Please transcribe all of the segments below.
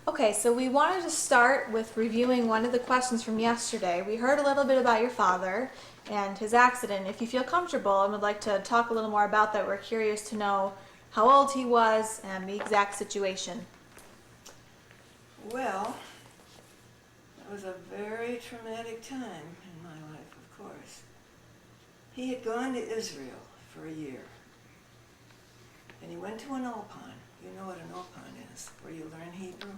Okay, so we wanted to start with reviewing one of the questions from yesterday. We heard a little bit about your father and his accident. If you feel comfortable and would like to talk a little more about that, we're curious to know how old he was and the exact situation. Well, it was a very traumatic time in my life, of course. He had gone to Israel for a year, and he went to an ulpan. You know what an ulpan is, where you learn Hebrew?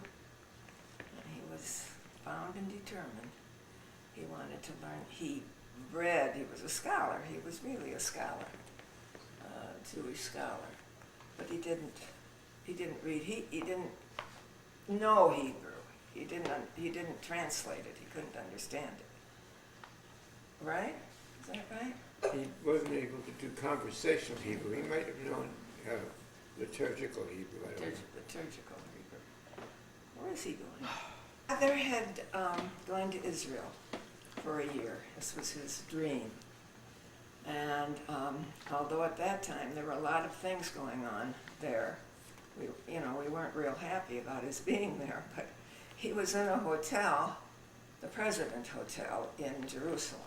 And he was bound and determined. He wanted to learn. He was a scholar. He was really a scholar, Jewish scholar. But he didn't read, he didn't know Hebrew. He didn't translate it. He couldn't understand it. Right? Is that right? He wasn't able to do conversational Hebrew. He might have known liturgical Hebrew. I don't know. Liturgical Hebrew. Where is he going? Father had gone to Israel for a year. This was his dream. And although at that time there were a lot of things going on there, we weren't real happy about his being there, but he was in a hotel, the President Hotel in Jerusalem.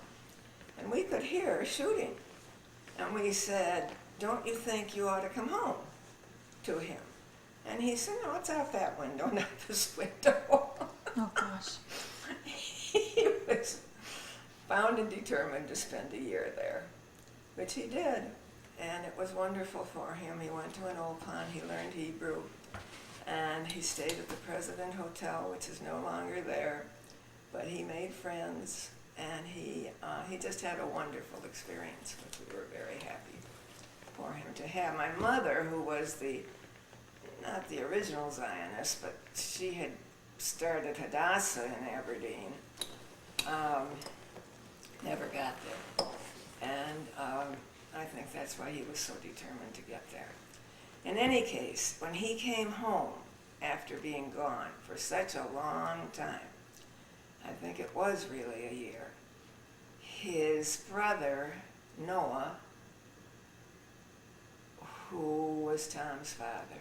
And we could hear shooting. And we said, "Don't you think you ought to come home?" to him. And he said, "No, it's out that window, not this window." Oh gosh. He was bound and determined to spend a year there, which he did. And it was wonderful for him. He went to an ulpan, he learned Hebrew, and he stayed at the President Hotel, which is no longer there. But he made friends, and he just had a wonderful experience, which we were very happy for him to have. My mother, who was not the original Zionist, but she had started Hadassah in Aberdeen, never got there. And I think that's why he was so determined to get there. In any case, when he came home after being gone for such a long time, I think it was really a year, his brother, Noah, who was Tom's father,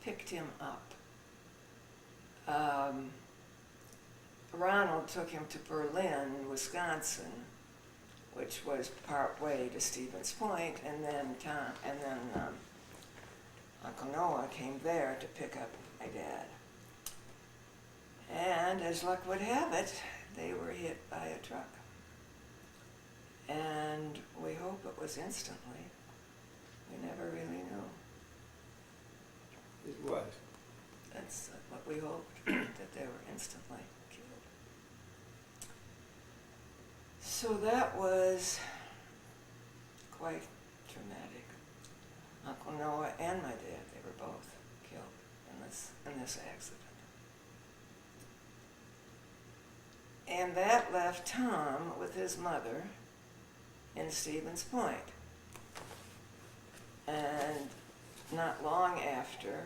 picked him up. Ronald took him to Berlin, Wisconsin, which was part way to Stevens Point, and then Uncle Noah came there to pick up my dad. And as luck would have it, they were hit by a truck. And we hope it was instantly. We never really knew. It was. That's what we hoped, that they were instantly killed. So that was quite traumatic. Uncle Noah and my dad, they were both killed in this accident. And that left Tom with his mother in Stevens Point. And not long after,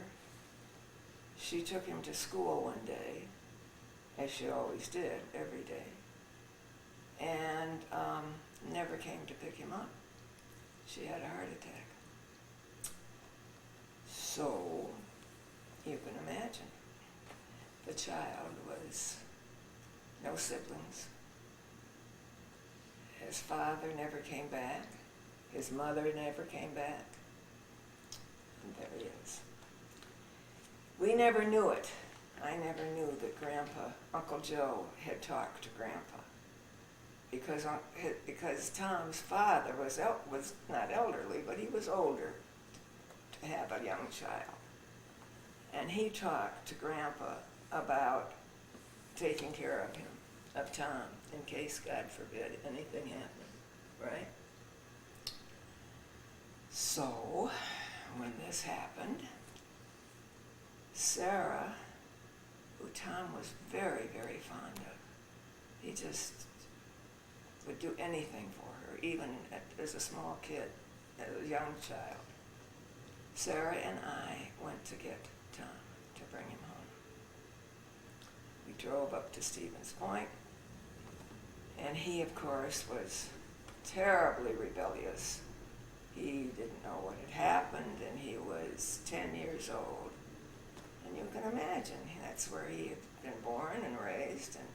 she took him to school one day, as she always did, every day, and never came to pick him up. She had a heart attack. So, you can imagine, the child was no siblings. His father never came back. His mother never came back. And there he is. We never knew it. I never knew that Uncle Joe had talked to Grandpa. Because Tom's father was not elderly, but he was older to have a young child. And he talked to Grandpa about taking care of him, of Tom, in case, God forbid, anything happened, right? So, when this happened, Sarah, who Tom was very, very fond of, he just would do anything for her, even as a small kid, as a young child. Sarah and I went to get Tom to bring him home. We drove up to Stevens Point, and he, of course, was terribly rebellious. He didn't know what had happened, and he was 10 years old. And you can imagine, that's where he had been born and raised, and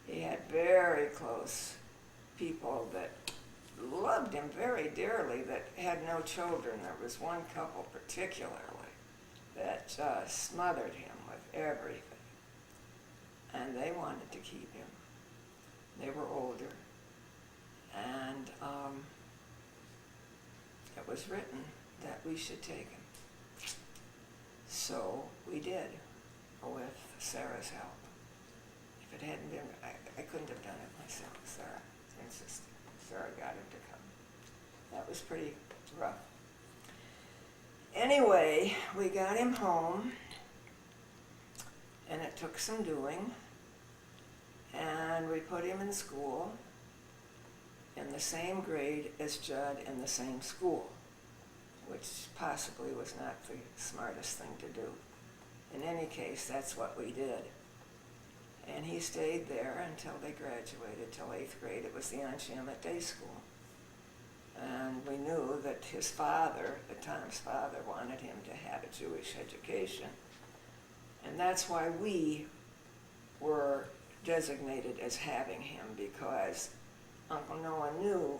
he had very close people that loved him very dearly that had no children. There was one couple particularly that just smothered him with everything. And they wanted to keep him. They were older. And it was written that we should take him. So we did, with Sarah's help. If it hadn't been, I couldn't have done it myself. Sarah insisted. Sarah got him to come. That was pretty rough. Anyway, we got him home, and it took some doing, and we put him in school in the same grade as Judd in the same school, which possibly was not the smartest thing to do. In any case, that's what we did. And he stayed there until they graduated, till 8th grade. It was the Anshamet Day School. And we knew that his father, at Tom's father, wanted him to have a Jewish education. And that's why we were designated as having him, because Uncle Noah knew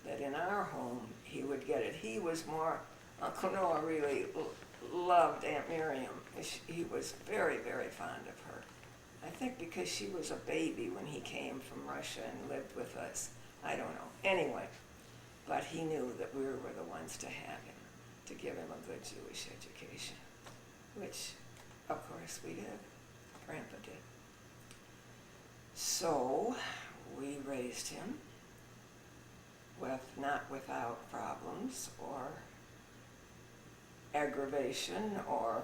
that in our home he would get it. He was more, Uncle Noah really loved Aunt Miriam. He was very, very fond of her. I think because she was a baby when he came from Russia and lived with us. I don't know. Anyway, but he knew that we were the ones to have him, to give him a good Jewish education, which, of course, we did. Grandpa did. So we raised him not without problems or aggravation or,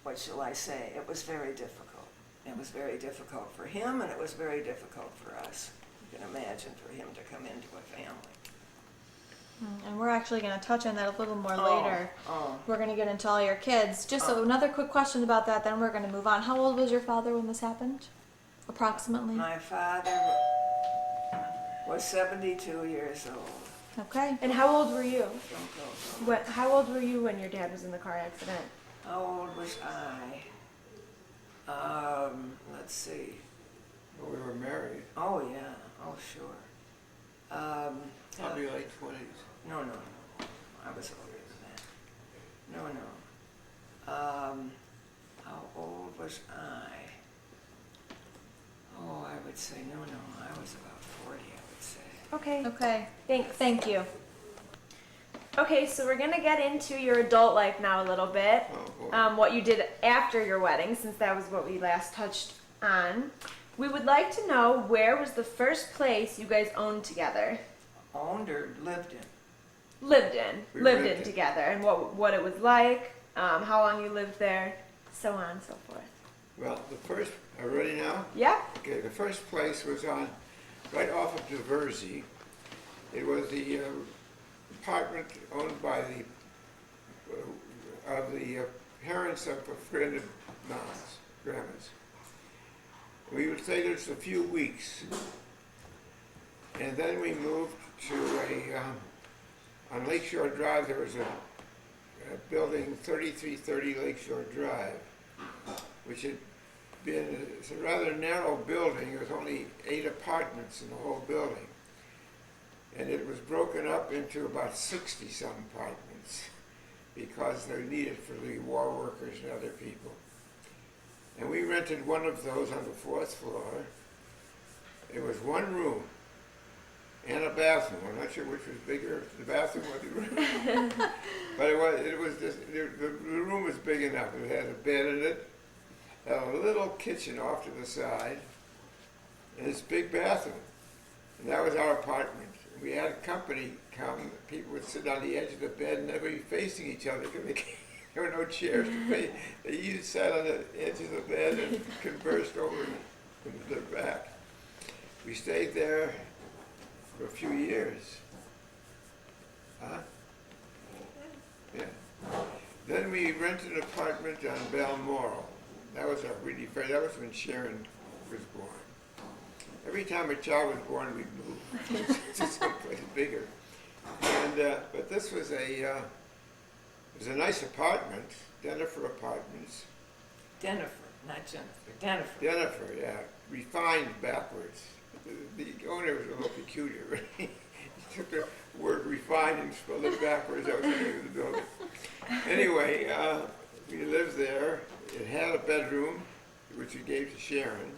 what shall I say, it was very difficult. It was very difficult for him, and it was very difficult for us. You can imagine, for him to come into a family. And we're actually going to touch on that a little more later. We're going to get into all your kids. Just so another quick question about that, then we're going to move on. How old was your father when this happened? Approximately? My father was 72 years old. Okay. And how old were you? Don't go. How old were you when your dad was in the car accident? How old was I? Let's see. Well, we were married, Oh, yeah. Oh, sure. probably late 20s. No. I was older than that. No. How old was I? Oh, I would say, no. I was about 40, I would say. Okay. Okay. Thanks. Thank you. Okay, so we're gonna get into your adult life now a little bit. Oh, boy. What you did after your wedding, since that was what we last touched on. We would like to know, where was the first place you guys owned together? Owned or lived in? Lived in. We lived rented. in together, and what it was like, how long you lived there, so on and so forth. Well, the first, are you ready now? Yeah? Okay, the first place was right off of Diversey. It was the apartment owned by the parents of a friend of Mom's, Grandma's. We would stay there just a few weeks. And then we moved to on Lakeshore Drive, there was a building, 3330 Lakeshore Drive, which had been, it's a rather narrow building. There was only 8 apartments in the whole building. And it was broken up into about 60-some apartments because they needed for the war workers and other people. And we rented one of those on the 4th floor. It was one room and a bathroom. I'm not sure which was bigger, the bathroom or the room. But it was just, the room was big enough. It had a bed in it, had a little kitchen off to the side, and this big bathroom. And that was our apartment. We had company come. People would sit on the edge of the bed and they'd be facing each other because there were no chairs to face. They each sat on the edge of the bed and conversed over their back. We stayed there for a few years. Huh? Yeah. Then we rented an apartment on Balmoral. That was that was when Sharon was born. Every time a child was born, we'd move to someplace bigger. And but this was It was a nice apartment, Jennifer Apartments. Jennifer, not Jennifer. Jennifer. Jennifer, yeah, refined backwards. The owner was a little peculiar. He took the word refined and spelled it backwards. That was the name of the building. Anyway, we lived there. It had a bedroom, which we gave to Sharon,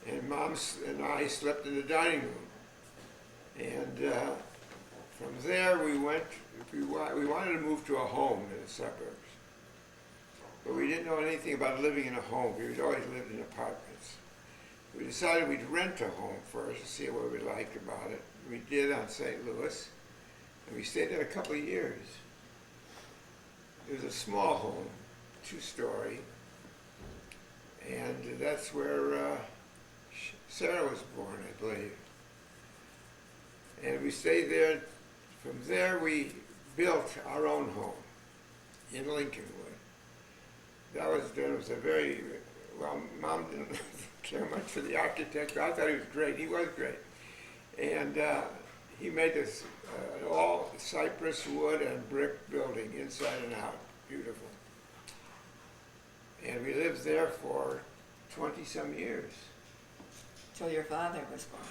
and Mom and I slept in the dining room. And from there, we wanted to move to a home in the suburbs. But we didn't know anything about living in a home. We had always lived in apartments. We decided we'd rent a home first to see what we liked about it. We did on St. Louis, and we stayed there a couple of years. It was a small home, 2-story, and that's where Sarah was born, I believe. And we stayed there. From there, we built our own home in Lincolnwood. That was a very, well, Mom didn't care much for the architect, but I thought he was great. He was great. And he made this all cypress wood and brick building inside and out. Beautiful. And we lived there for 20-some years. Till your father was born.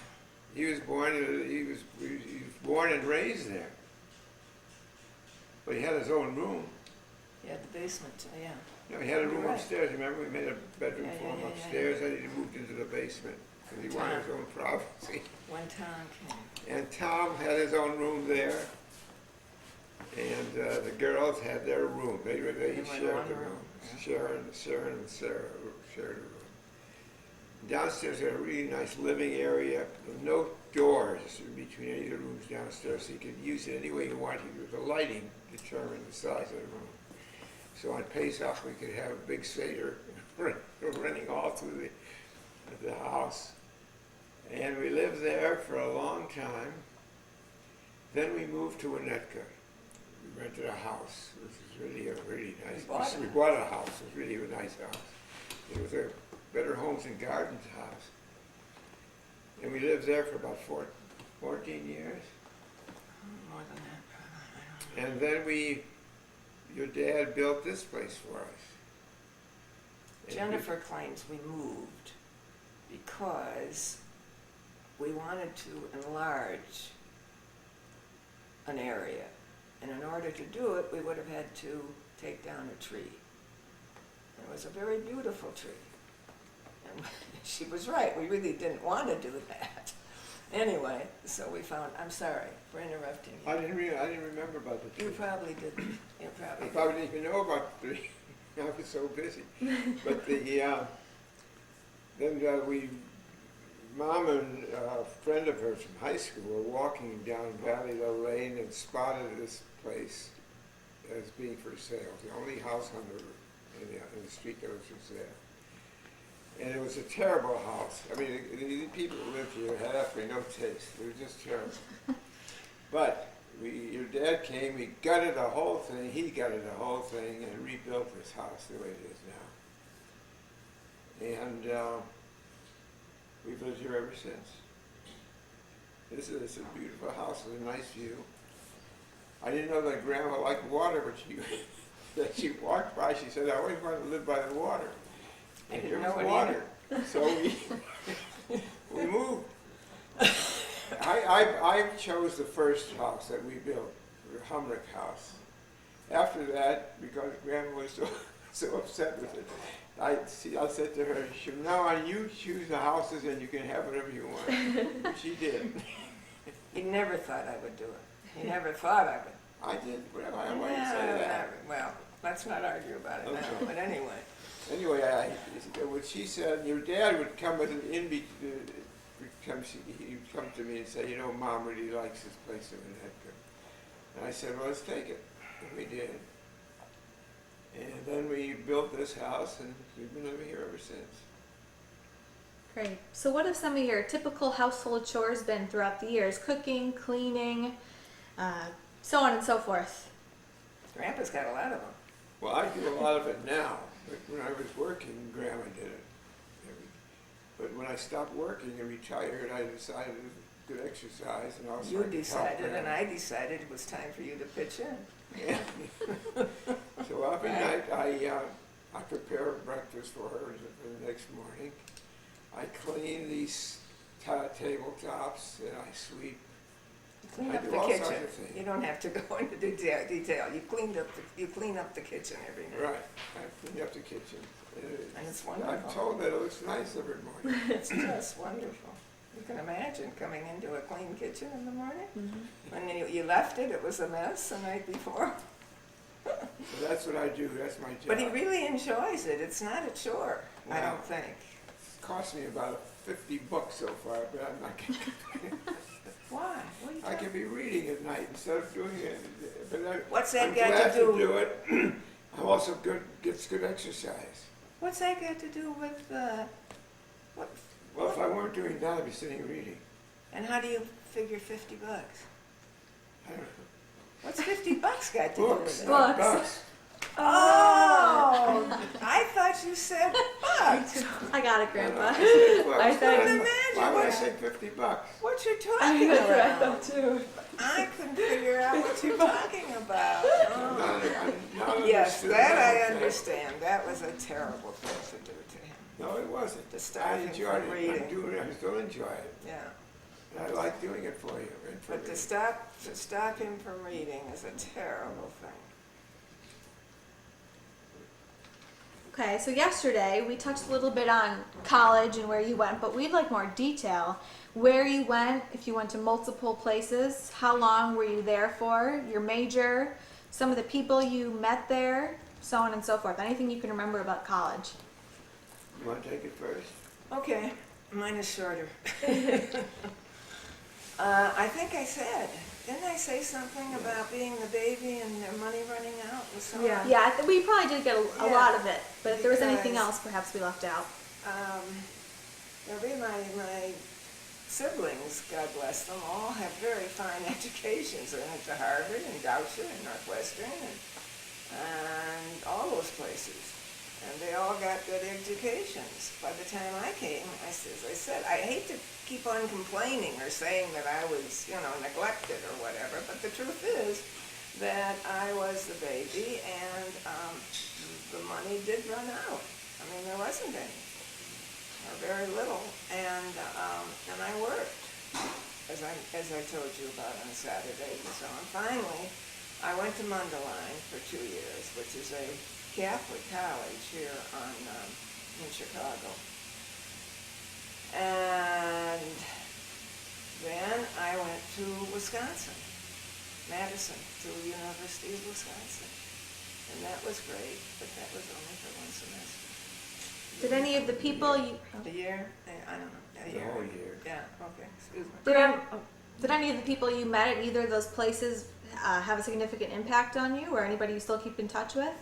He was born and raised there. But he had his own room. He had the basement, yeah. No, he had a room Right. upstairs. Remember, we made a bedroom Yeah, for him yeah, upstairs, and he moved into the basement because he wanted his own privacy. When Tom came. And Tom had his own room there, and the girls had their room. They went shared one the room, room. yeah. Sharon and Sarah shared a room. Downstairs had a really nice living area with no doors between any of the rooms downstairs, so you could use it any way you wanted. The lighting determined the size of the room. So on Pesach, we could have a big Seder running all through the house. And we lived there for a long time. Then we moved to Winnetka. We rented a house, which was really a really nice. We bought a house. It was really a nice house. It was a Better Homes and Gardens house. And we lived there for about 14 years. More than that, probably. And then your dad built this place for us. And Jennifer claims we moved because we wanted to enlarge an area. And in order to do it, we would have had to take down a tree. It was a very beautiful tree. And she was right, we really didn't want to do that. Anyway, so we found, I'm sorry for interrupting you. I didn't remember about the tree. You probably didn't. You I probably probably didn't even know about the tree. I was so busy. But Mom and a friend of hers from high school were walking down Valley Low Lane and spotted this place as being for sale. The only house in the street that was for sale. And it was a terrible house. I mean, the people who lived here had absolutely no taste. It was just terrible. But your dad came, he gutted the whole thing, and rebuilt this house the way it is now. And we've lived here ever since. This is a beautiful house with a nice view. I didn't know that Grandma liked water, but that she walked by, she said, I always wanted to live by the water. And here was water. So we moved. I chose the first house that we built, the Humrick house. After that, because Grandma was so upset with it, I said to her, from now on you choose the houses and you can have whatever you want. She did. He never thought I would do it. He never thought I would. I did, whatever, I wanted to say that. Well, let's not argue about it now, but anyway. Anyway, what she said, your dad would come with an he'd come to me and say, Mom really likes this place in Winnetka. And I said, well, let's take it. And we did. And then we built this house, and we've been living here ever since. Great. So what have some of your typical household chores been throughout the years? Cooking, cleaning, so on and so forth. Grandpa's got a lot of them. Well, I do a lot of it now. But when I was working, Grandma did it. But when I stopped working and retired, I decided it was good exercise, and also You decided, and I decided it was time for you to pitch in. So every night I prepare breakfast for her the next morning. I clean these tabletops and I sweep. Clean I up do the all sorts kitchen. of things. You don't have to go into detail. You clean up the kitchen every night. Right, I clean up the kitchen. And it's I'm wonderful. told that it looks nice every morning. It's just wonderful. You can imagine coming into a clean kitchen in the morning. When you left it, it was a mess the night before. So that's what I do, that's my job. But he really enjoys it. It's not a chore, I Wow. don't think. It's cost me about $50 so far, but I'm not gonna. Why? What are you I talking can be reading at night instead of doing it. But What's that I'm got glad to do- do it. I'm also gets good exercise. What's that got to do with what? Well, if I weren't doing that, I'd be sitting reading. And how do you figure $50? I don't know. What's $50 got to do Books, with it? not Books. bucks. Oh, I thought you said bucks. I got it, Grandpa. I thought- Couldn't imagine Why would I what- say $50? What you're talking That's what I about? thought too. I couldn't figure out what you're talking about. I'm Oh. not Yes, understood that I thing. understand. That was a terrible thing to do to him. No, it wasn't. To stop I him enjoyed from it. reading. I'm doing it. I still enjoy it. Yeah. And I like doing it for you. And for But to stop him from reading is a terrible thing. Okay, so yesterday we touched a little bit on college and where you went, but we'd like more detail. Where you went, if you went to multiple places, how long were you there for, your major, some of the people you met there, so on and so forth. Anything you can remember about college. You want to take it first? Okay, mine is shorter. I think I said, didn't I say something about being the baby and their money running out and so on? Yeah, we probably did get a Yeah, lot of it, but if there was anything because- else, perhaps we left out. My siblings, God bless them, all have very fine educations. They went to Harvard and Goucher and Northwestern and all those places. And they all got good educations. By the time I came, as I said, I hate to keep on complaining or saying that I was, neglected or whatever, but the truth is that I was the baby and the money did run out. I mean, there wasn't any, or very little, and I worked, as I told you about on Saturdays and so on. Finally, I went to Mundelein for 2 years, which is a Catholic college here in Chicago. And then I went to Wisconsin, Madison, to the University of Wisconsin. And that was great, but that was only for 1 semester. Did any of the people you A year? I don't know. A The year. whole year. Yeah, okay, excuse me. did any of the people you met at either of those places have a significant impact on you, or anybody you still keep in touch with?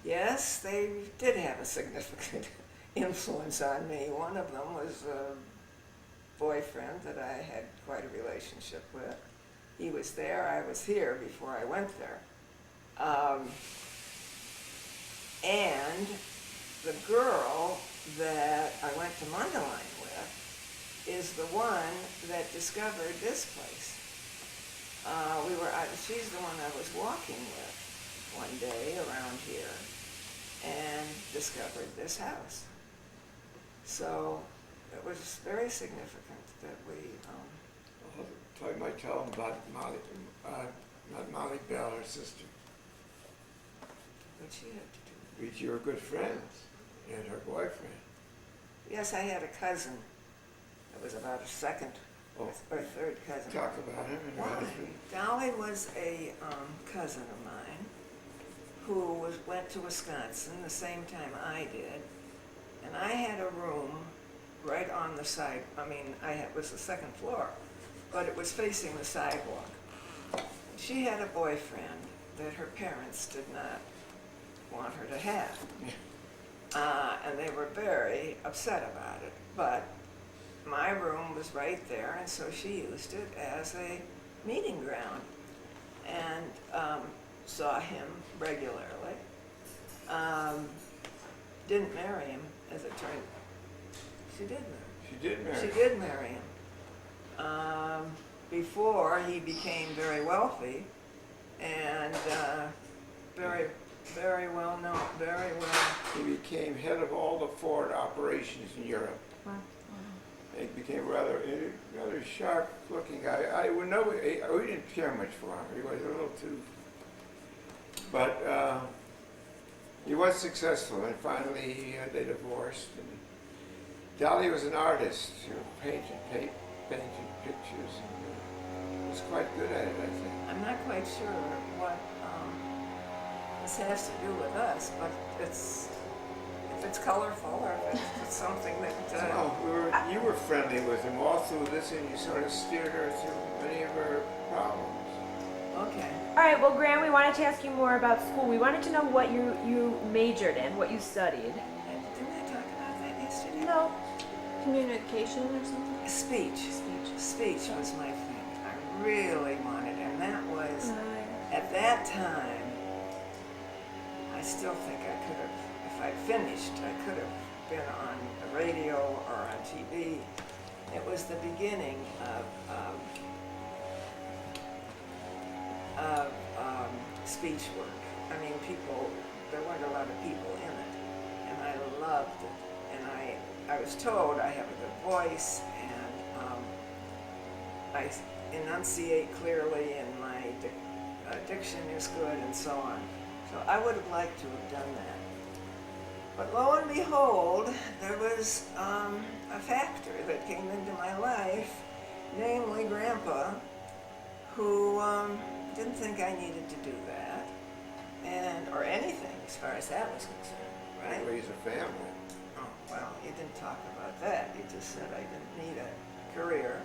Yes, they did have a significant influence on me. One of them was a boyfriend that I had quite a relationship with. He was there, I was here before I went there. And the girl that I went to Mundelein with is the one that discovered this place. She's the one I was walking with one day around here and discovered this house. So it was very significant that we, I might tell them about Molly, not Molly Bell, her sister. what she had to do. You were good friends, and her boyfriend. Yes, I had a cousin that was about a second Oh, or third cousin. talk about him and her husband. Dolly was a cousin of mine who went to Wisconsin the same time I did, and I had a room right on the side. It was the second floor, but it was facing the sidewalk. She had a boyfriend that her parents did not want her to have, and they were very upset about it. But my room was right there, and so she used it as a meeting ground, and saw him regularly. Didn't marry him, as it turned. She did marry. She did marry. She did marry him. Before he became very wealthy, and very, very well known, very well. He became head of all the Ford operations in Europe. Wow. He became rather sharp-looking guy. I would know. We didn't care much for him. He was a little too. But he was successful, and finally they divorced. And Dolly was an artist who painted pictures, and was quite good at it, I think. I'm not quite sure what this has to do with us, but if it's colorful or if it's something that. You were friendly with him all through this, and you sort of steered her through many of her problems. Okay. All right, well, Graham, we wanted to ask you more about school. We wanted to know what you majored in, what you studied. Didn't I talk about that yesterday? No. Communication or something? Speech. Speech was my thing. I really wanted, and that was, at that time, I still think I could have, if I'd finished, I could have been on the radio or on TV. It was the beginning of speech work. I mean, there weren't a lot of people in it, and I loved it. And I was told I have a good voice, and I enunciate clearly, and my diction is good, and so on. So I would have liked to have done that. But lo and behold, there was a factor that came into my life, namely Grandpa, who didn't think I needed to do that, or anything as far as that was concerned, right? Raise a family. Oh, well, he didn't talk about that. He just said I didn't need a career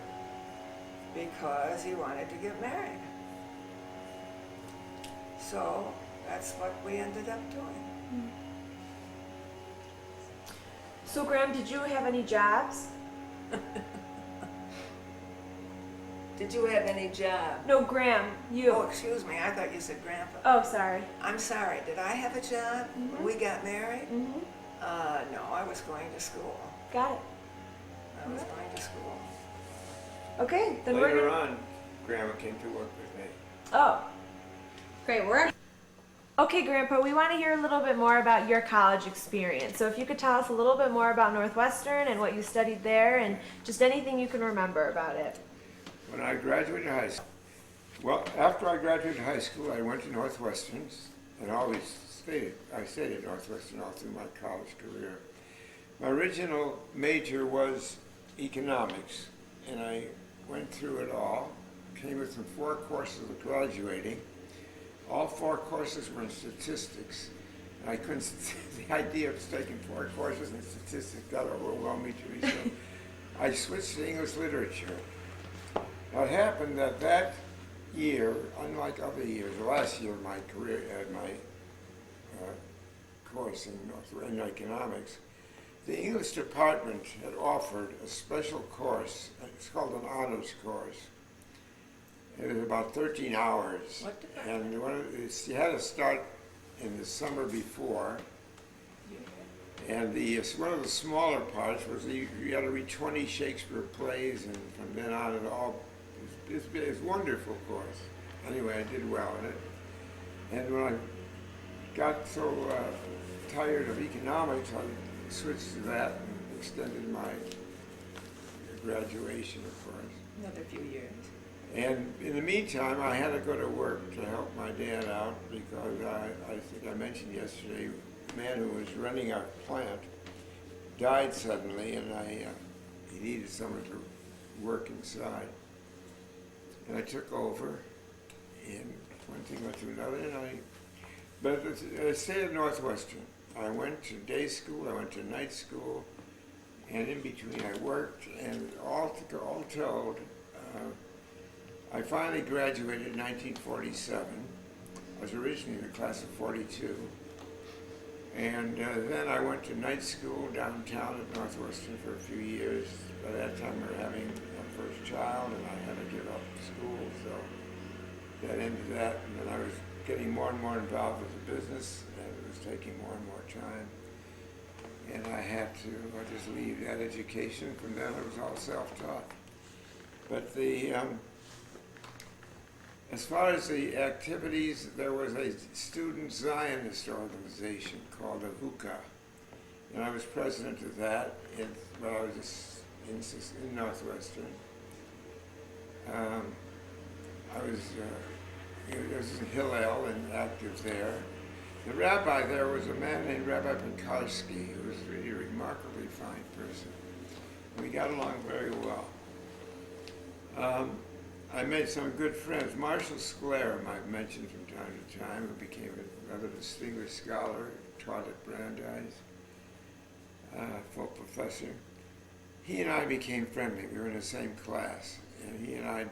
because he wanted to get married. So that's what we ended up doing. So, Graham, did you have any jobs? Did you have any job? No, Graham, you. Oh, excuse me. I thought you said Grandpa. Oh, sorry. I'm sorry. Did I have a job when we got married? Mm-hmm. No, I was going to school. Got it. I was going to school. Okay, then we're Later gonna... on, Grandma came to work with me. Oh. Great work. Okay, Grandpa, we want to hear a little bit more about your college experience. So if you could tell us a little bit more about Northwestern and what you studied there and just anything you can remember about it. When I graduated high school, well, after I graduated high school, I went to Northwestern, and I stayed at Northwestern all through my college career. My original major was economics, and I went through it all, came within 4 courses of graduating. All 4 courses were in statistics. And I couldn't, the idea of taking 4 courses in statistics got overwhelmed me to me, so I switched to English literature. Now it happened that year, unlike other years, the last year of my career, my course in economics, the English department had offered a special course. It's called an honors course. It was about 13 hours. What department? And you had to start in the summer before. And one of the smaller parts was you had to read 20 Shakespeare plays, and from then on it was a wonderful course. Anyway, I did well in it. And when I got so tired of economics, I switched to that and extended my graduation, of course. Another few years. And in the meantime, I had to go to work to help my dad out because I think I mentioned yesterday, the man who was running our plant died suddenly, and he needed someone to work inside. And I took over, and one thing led to another, but I stayed at Northwestern. I went to day school, I went to night school, and in between I worked, and all told, I finally graduated in 1947. I was originally in the class of 42. And then I went to night school downtown at Northwestern for a few years. By that time we were having our first child, and I had to give up school, so that ended that. And then I was getting more and more involved with the business, and it was taking more and more time. And I had to just leave that education. From then it was all self-taught. But As far as the activities, there was a student Zionist organization called the Hookah, and I was president of that when I was in Northwestern. I was in Hillel and active there. The rabbi there was a man named Rabbi Pekarsky, who was really a remarkably fine person. We got along very well. I made some good friends. Marshall Sclair, I've mentioned from time to time, who became a rather distinguished scholar, taught at Brandeis, full professor. He and I became friendly. We were in the same class, and he and I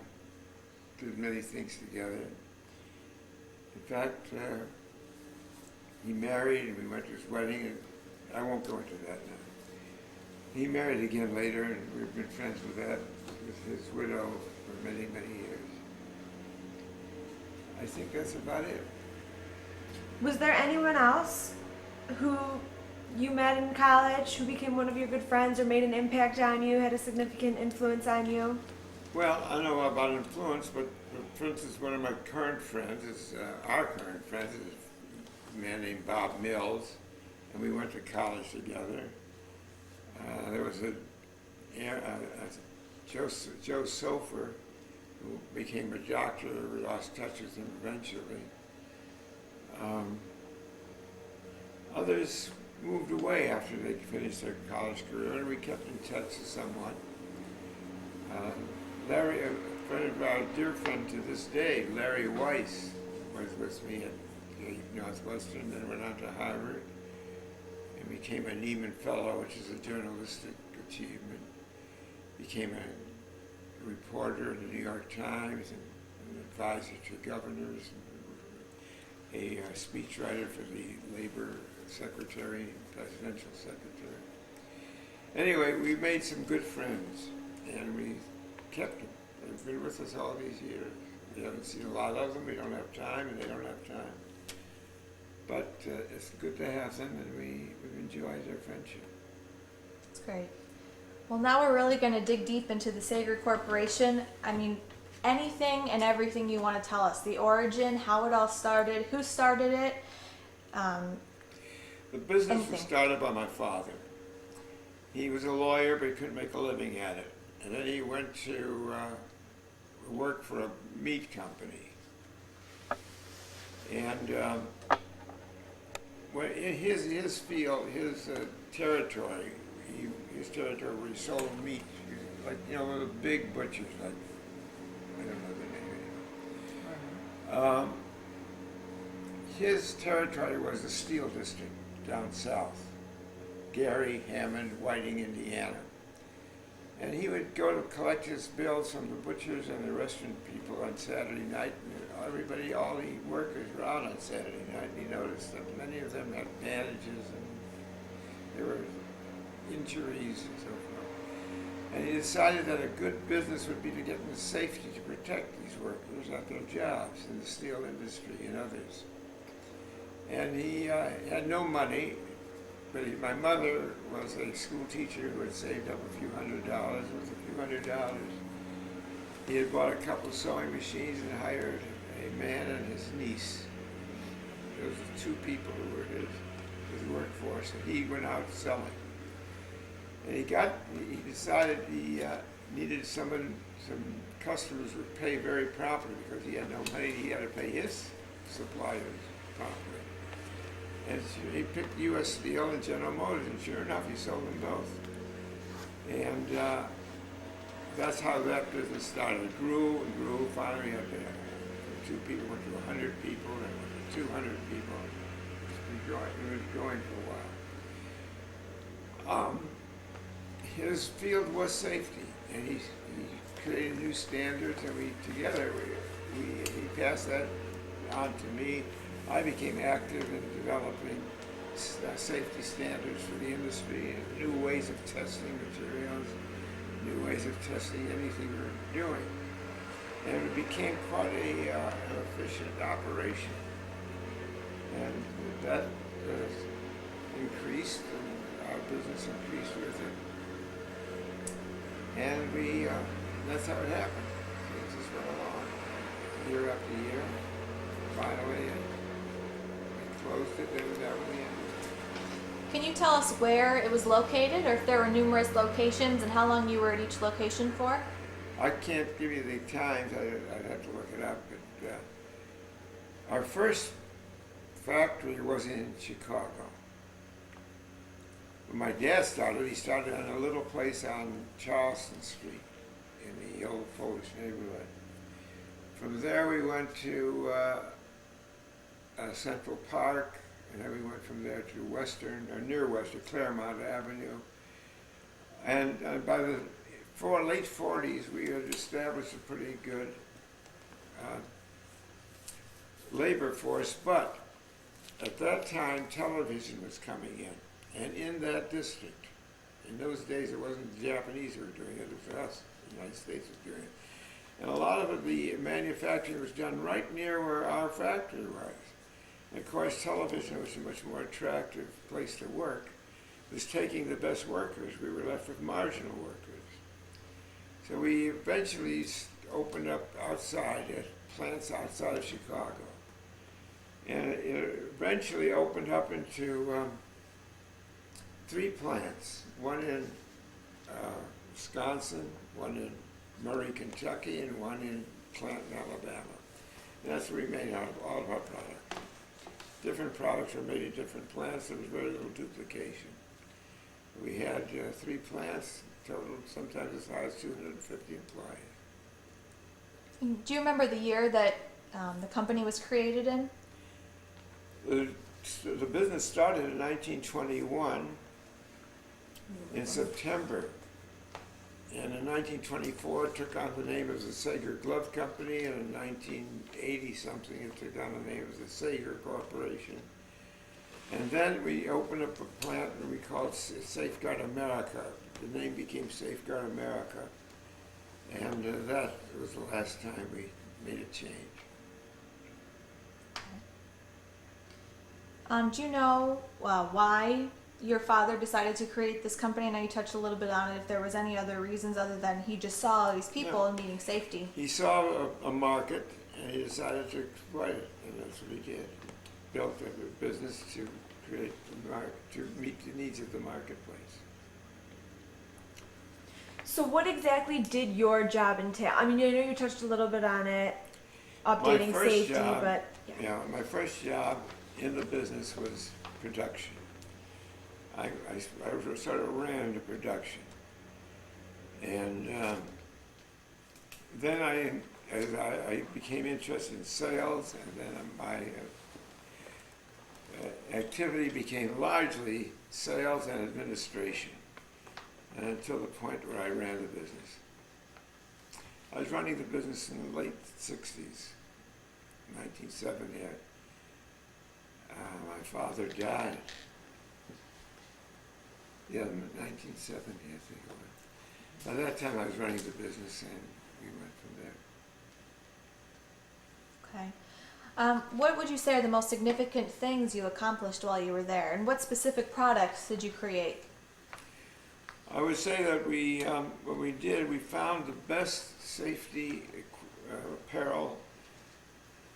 did many things together. In fact, he married, and we went to his wedding, and I won't go into that now. He married again later, and we've been friends with his widow for many, many years. I think that's about it. Was there anyone else who you met in college who became one of your good friends or made an impact on you, had a significant influence on you? Well, I don't know about influence, but for instance, one of my current friends our current friends is a man named Bob Mills, and we went to college together. There was Joe Sofer, who became a doctor. We lost touch with him eventually. Others moved away after they finished their college career, and we kept in touch somewhat. Larry, our dear friend to this day, Larry Weiss, was with me at Northwestern, then went on to Harvard, and became a Nieman Fellow, which is a journalistic achievement. Became a reporter in the New York Times and an advisor to governors, and a speechwriter for the Labor Secretary, Presidential Secretary. Anyway, we made some good friends, and we kept them. They've been with us all these years. We haven't seen a lot of them. We don't have time, and they don't have time. But it's good to have them, and we've enjoyed their friendship. That's great. Well, now we're really going to dig deep into the Sager Corporation. I mean, anything and everything you want to tell us. The origin, how it all started, who started it. The business was started by my father. He was a lawyer, but he couldn't make a living at it. And then he went to work for a meat company. And in his field, his territory, his territory where he sold meat, like, the big butchers, like, I don't know the name anymore. His territory was the steel district down south, Gary, Hammond, Whiting, Indiana. And he would go to collect his bills from the butchers and the restaurant people on Saturday night. And all the workers were out on Saturday night. And he noticed that many of them had bandages and there were injuries and so forth. And he decided that a good business would be to get them safety to protect these workers at their jobs in the steel industry and others. And he had no money. But my mother was a school teacher who had saved up a few $100s. With a few $100, he had bought a couple sewing machines and hired a man and his niece. Those were two people who were his workforce, and he went out selling. And he decided he needed some customers would pay very promptly because he had no money. He had to pay his suppliers promptly. And he picked U.S. Steel and General Motors, and sure enough, he sold them both. And that's how that business started. It grew and grew. Finally, from 2 people went to 100 people, and went to 200 people. It was growing for a while. His field was safety, and he created new standards, and together he passed that on to me. I became active in developing safety standards for the industry and new ways of testing materials, new ways of testing anything we were doing. And it became quite an efficient operation. And that increased, and our business increased with it. And that's how it happened. It just went along. year after year. Finally, we closed it, and that was the end. Can you tell us where it was located, or if there were numerous locations, and how long you were at each location for? I can't give you the times, I'd have to look it up, but our first factory was in Chicago. When my dad started, he started in a little place on Charleston Street in the old Polish neighborhood. From there we went to Central Park, and then we went from there to Western, or near Western, Claremont Avenue. And by the late 40s, we had established a pretty good labor force, but at that time, television was coming in, and in that district. In those days, it wasn't the Japanese who were doing it, it was us, the United States was doing it. And a lot of the manufacturing was done right near where our factory was. And of course, television was a much more attractive place to work. It was taking the best workers. We were left with marginal workers. So we eventually opened up outside, at plants outside of Chicago. And it eventually opened up into 3 plants, one in Wisconsin, one in Murray, Kentucky, and one in Clanton, Alabama. And that's where we made all of our products. Different products were made in different plants. There was very little duplication. We had 3 plants, total sometimes as high as 250 employees. Do you remember the year that the company was created in? The business started in 1921 in September. And in 1924, it took on the name of the Sager Glove Company, and in 1980 something, it took on the name of the Sager Corporation. And then we opened up a plant and we called it Safeguard America. The name became Safeguard America, and that was the last time we made a change. Do you know why your father decided to create this company? I know you touched a little bit on it. If there was any other reasons other than he just saw all these people and needing safety. He saw a market and he decided to exploit it, and that's what he did. Built a business to create the market, to meet the needs of the marketplace. So what exactly did your job entail? I mean, I know you touched a little bit on it, updating safety, but yeah, my first job in the business was production. I sort of ran the production, and then I became interested in sales, and then my activity became largely sales and administration, and until the point where I ran the business. I was running the business in the late 60s, 1970. My father died. Yeah, 1970, I think it was. By that time, I was running the business, and we went from there. Okay. What would you say are the most significant things you accomplished while you were there, and what specific products did you create? I would say that what we did, we found the best safety apparel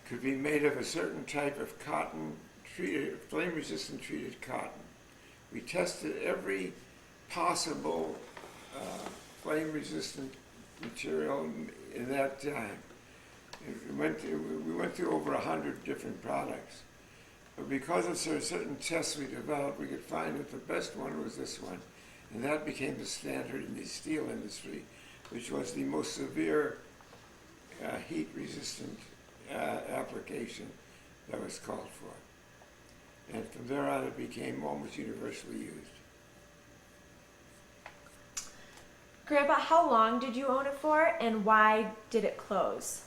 could be made of a certain type of cotton, flame-resistant treated cotton. We tested every possible flame-resistant material in that time. We went through over 100 different products. But because of certain tests we developed, we could find that the best one was this one. And that became the standard in the steel industry, which was the most severe heat-resistant application that was called for. And from there on, it became almost universally used. Grandpa, how long did you own it for, and why did it close?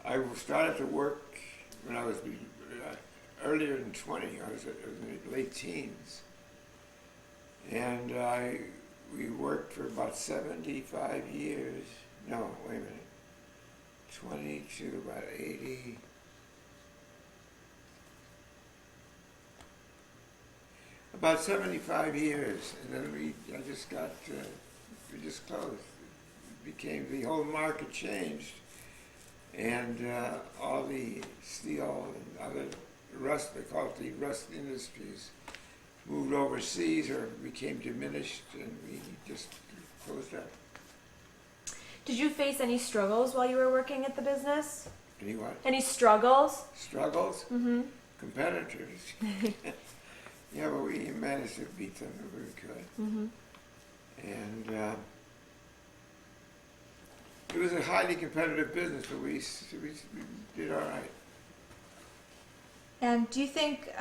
I started to work when I was earlier than 20. I was in the late teens. And we worked for about 75 years. No, wait a minute. 20 to about 80. About 75 years, and then we just closed. It became, the whole market changed. And all the steel and other rust, they call it the rust industries, moved overseas or became diminished, and we just closed up. Did you face any struggles while you were working at the business? Any what? Any struggles? Struggles? Mm-hmm. Competitors. Yeah, but we managed to beat them if we could. Mm-hmm. And it was a highly competitive business, but we did all right. And do you think,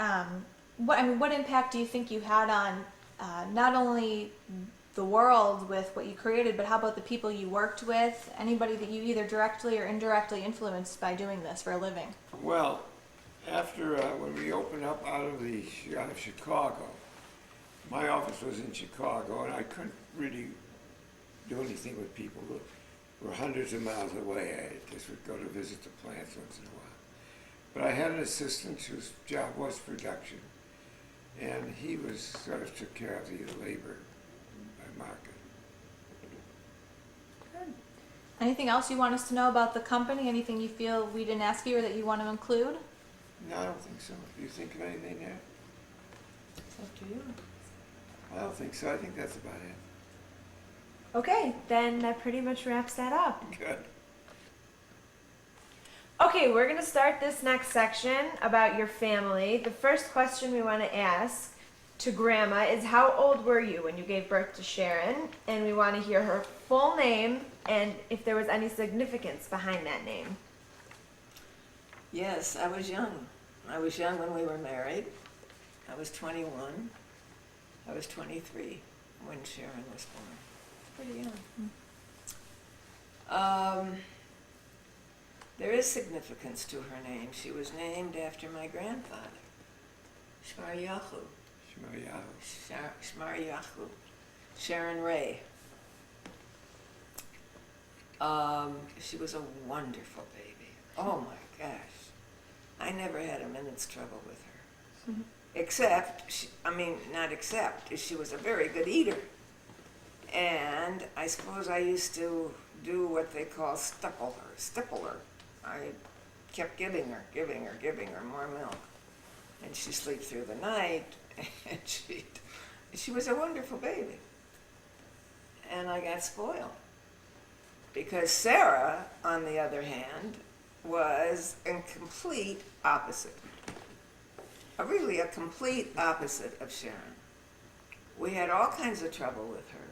what impact do you think you had on not only the world with what you created, but how about the people you worked with? Anybody that you either directly or indirectly influenced by doing this for a living? Well, after when we opened up out of Chicago, my office was in Chicago, and I couldn't really do anything with people who were hundreds of miles away. I just would go to visit the plants once in a while. But I had an assistant whose job was production, and he was sort of took care of the labor market. Good. Anything else you want us to know about the company? Anything you feel we didn't ask you or that you want to include? No, I don't think so. Do you think of anything there? It's up to you. I don't think so. I think that's about it. Okay, then that pretty much wraps that up. Good. Okay, we're going to start this next section about your family. The first question we want to ask to Grandma is, how old were you when you gave birth to Sharon? And we want to hear her full name and if there was any significance behind that name. Yes, I was young. I was young when we were married. I was 21. I was 23 when Sharon was born. Pretty young. There is significance to her name. She was named after my grandfather, Shmaryahu. Shmaryahu. Sharon Ray. She was a wonderful baby. Oh my gosh. I never had a minute's trouble with her. Mhm. Except, she was a very good eater. And I suppose I used to do what they call stipple her. I kept giving her more milk. And she'd sleep through the night, and she was a wonderful baby. And I got spoiled. Because Sarah, on the other hand, was a complete opposite. Really a complete opposite of Sharon. We had all kinds of trouble with her.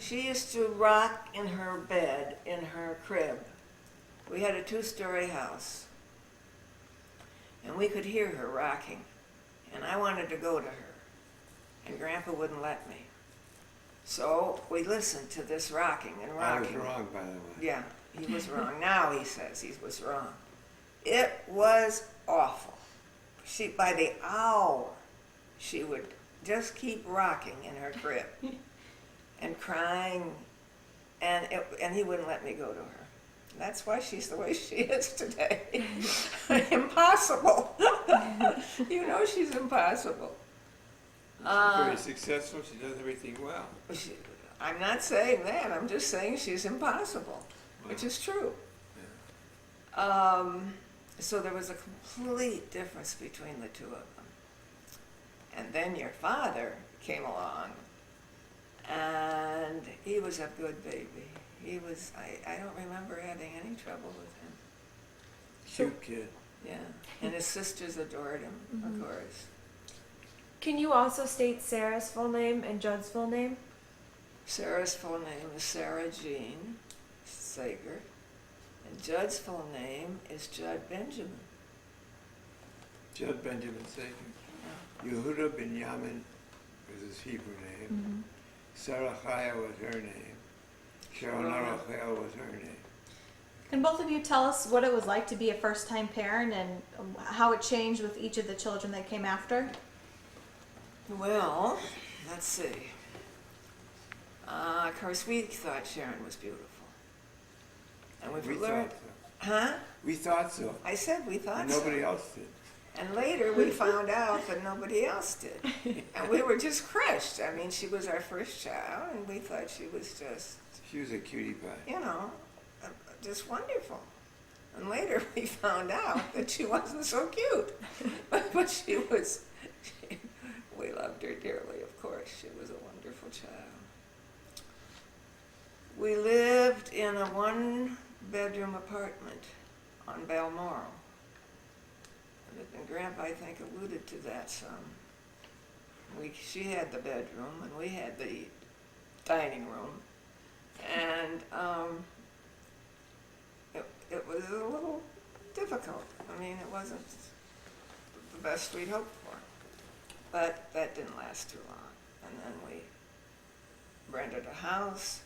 She used to rock in her bed, in her crib. We had a 2-story house. And we could hear her rocking. And I wanted to go to her. And Grandpa wouldn't let me. So we listened to this rocking and rocking. I was wrong, by the way. Yeah, he was wrong. Now he says he was wrong. It was awful. By the hour, she would just keep rocking in her crib and crying, and he wouldn't let me go to her. That's why she's the way she is today. Impossible. You know she's impossible. She's very successful. She does everything well. I'm not saying that. I'm just saying she's impossible, which is true. Yeah. So there was a complete difference between the two of them. And then your father came along, and he was a good baby. He was, I don't remember having any trouble with him. Cute kid. Yeah, and his sisters adored him, Mhm. of course. Can you also state Sarah's full name and Judd's full name? Sarah's full name is Sarah Jean Sager, and Judd's full name is Judd Benjamin. Judd Benjamin Sager. Yehuda Binyamin was his Hebrew name. Sarah Chaya was her name. Sharon Arachel was her name. Can both of you tell us what it was like to be a first-time parent and how it changed with each of the children that came after? Well, let's see. Of course, we thought Sharon was beautiful. And We learned, thought so. huh? We thought so. I said we thought And so. nobody else did. And later we found out that nobody else did. And we were just crushed. I mean, she was our first child, and we thought she was just, She was a cutie pie. you know, just wonderful. And later we found out that she wasn't so cute. But she was, we loved her dearly, of course. She was a wonderful child. We lived in a one-bedroom apartment on Balmoral. And Grandpa, I think, alluded to that some. She had the bedroom, and we had the dining room. And it was a little difficult. I mean, it wasn't the best we'd hoped for. But that didn't last too long. And then we rented a house,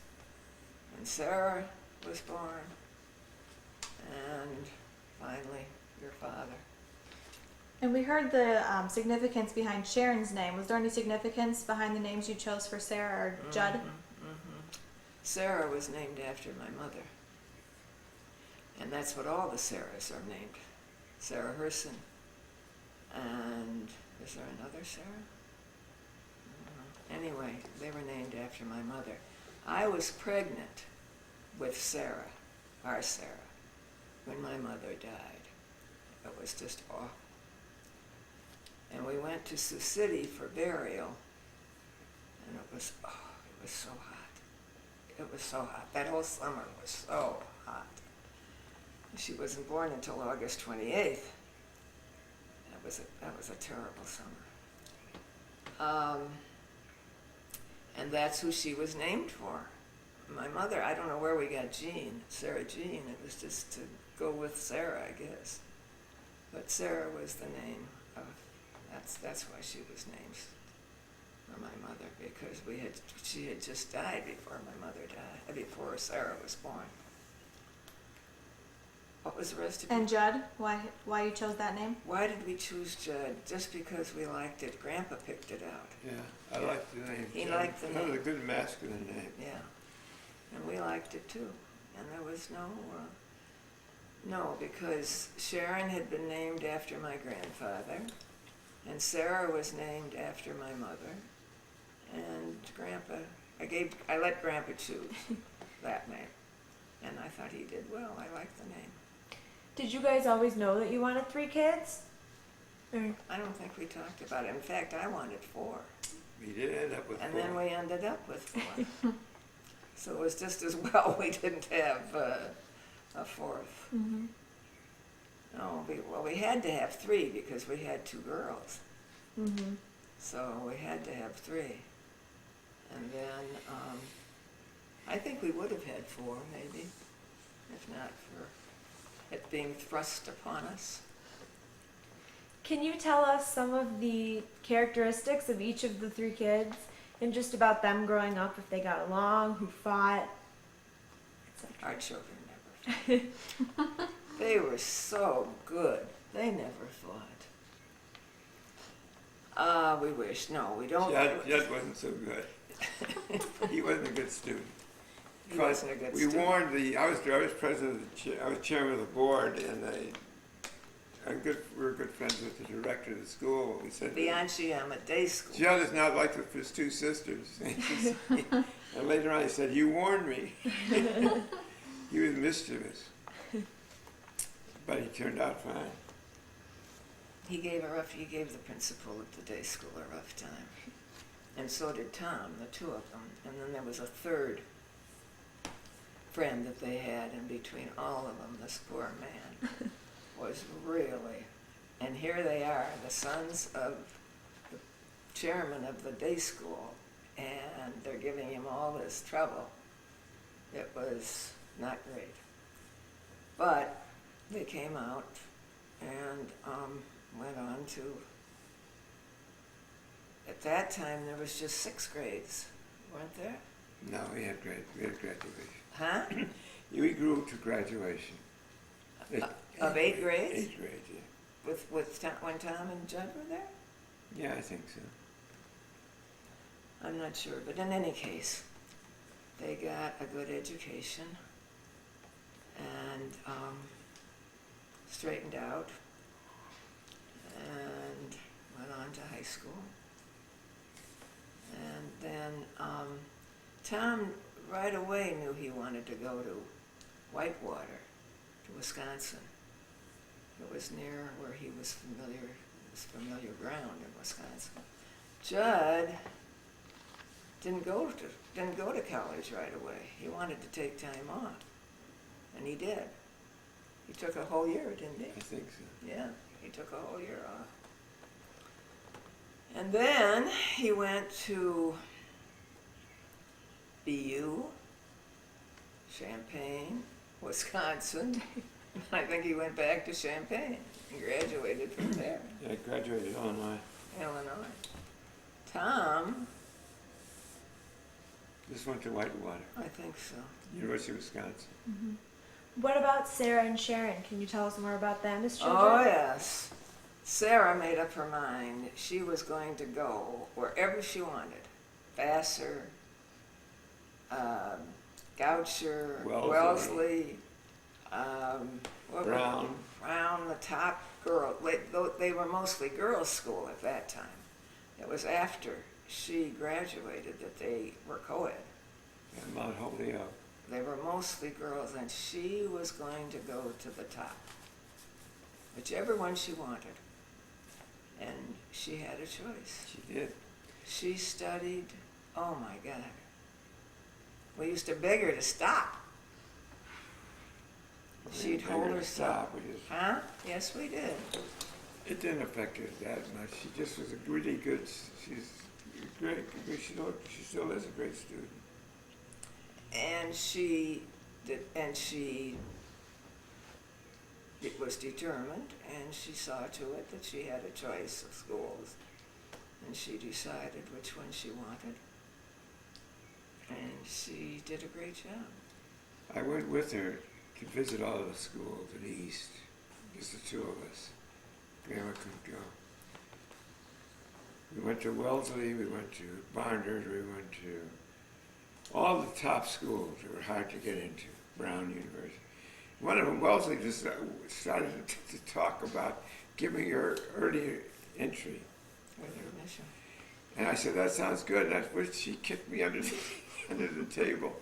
and Sarah was born, and finally, your father. And we heard the significance behind Sharon's name. Was there any significance behind the names you chose for Sarah or Judd? Sarah was named after my mother. And that's what all the Sarahs are named. Sarah Herson. And is there another Sarah? I don't know. Anyway, they were named after my mother. I was pregnant with Sarah, our Sarah, when my mother died. It was just awful. And we went to Sioux City for burial, and it was so hot. It was so hot. That whole summer was so hot. She wasn't born until August 28th. That was a terrible summer. And that's who she was named for. My mother, I don't know where we got Jean, Sarah Jean. It was just to go with Sarah, I guess. But Sarah was the name of, that's why she was named for my mother, because she had just died before my mother died, before Sarah was born. What was the rest of it? And Judd, why you chose that name? Why did we choose Judd? Just because we liked it. Grandpa picked it out. Yeah, I liked the name. He liked the name. That was a good masculine name. Yeah, and we liked it too. And there was no, because Sharon had been named after my grandfather, and Sarah was named after my mother, and Grandpa, I let Grandpa choose that name, and I thought he did well. I liked the name. Did you guys always know that you wanted 3 kids? I don't think we talked about it. In fact, I wanted 4. We did end up with And 4. then we ended up with 4. So it was just as well we didn't have a 4th. Mm-hmm. No, we had to have 3 because we had 2 girls. Mm-hmm. So we had to have 3. And then I think we would have had 4 maybe, if not for it being thrust upon us. Can you tell us some of the characteristics of each of the 3 kids and just about them growing up, if they got along, who fought, etc.? Our children never fought. They were so good. They never fought. We wish. No, we don't. Judd wasn't so good. He wasn't a good student. He wasn't a good we student. warned I was president of I was chairman of the board, and we were good friends with the director of the school. We said, Bianchiama Day School. Judd is not like his 2 sisters. And later on he said, you warned me. He was mischievous. But he turned out fine. He gave the principal of the day school a rough time. And so did Tom, the 2 of them. And then there was a 3rd friend that they had, and between all of them, this poor man was really, and here they are, the sons of the chairman of the day school, and they're giving him all this trouble. It was not great. But they came out and went on to, at that time there was just 6 grades, weren't there? No, we had graduation. Huh? We grew to graduation. Of 8 grades? 8th grade, yeah. When Tom and Judd were there? Yeah, I think so. I'm not sure, but in any case, they got a good education and straightened out and went on to high school. And then Tom right away knew he wanted to go to Whitewater. to Wisconsin. It was near where he was familiar. It was familiar ground in Wisconsin. Judd didn't go to college right away. He wanted to take time off, and he did. He took a whole year, didn't he? I think so. Yeah, he took a whole year off. And then he went to BU, Champaign, Wisconsin. I think he went back to Champaign and graduated from there, Yeah, I graduated Illinois. Illinois. Tom, Just went to Whitewater, I think so. University of Wisconsin. What about Sarah and Sharon? Can you tell us more about them as children? Oh, yes. Sarah made up her mind she was going to go wherever she wanted. Vassar, Goucher, Wellesley. what Brown. Brown, the top girl. They were mostly girls' school at that time. It was after she graduated that they were co-ed. And Mount Holyoke. They were mostly girls, and she was going to go to the top, whichever one she wanted. And she had a choice. She did. She studied, oh my God. We used to beg her to stop. She'd hold herself. We just, Huh? Yes, we did. it didn't affect her that much. She just was a really good, she's great. She still is a great student. And she was determined, and she saw to it that she had a choice of schools, and she decided which one she wanted, and she did a great job. I went with her to visit all of the schools in the East, just the two of us. Grandma couldn't go. We went to Wellesley, we went to Barnard, we went to all the top schools that were hard to get into, Brown University. One of them, Wellesley, just started to talk about giving her early entry. With her mission. And I said, that sounds good. And that's what she kicked me under the table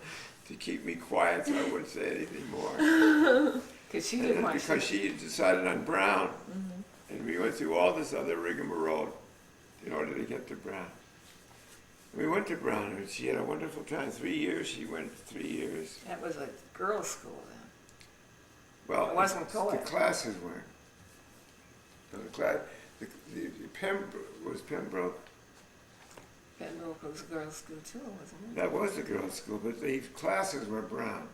to keep me quiet so I wouldn't say anything more. Because she And didn't then want because she had decided on Brown. And we went through all this other rigmarole in order to get to Brown. We went to Brown, and she had a wonderful time. 3 years, she went 3 years. That was a girls' school then. Well, It wasn't the co-ed. classes weren't. The Pembroke, was Pembroke? Pembroke was a girls' school too, wasn't it? That was the girls' school, but the classes were Brown.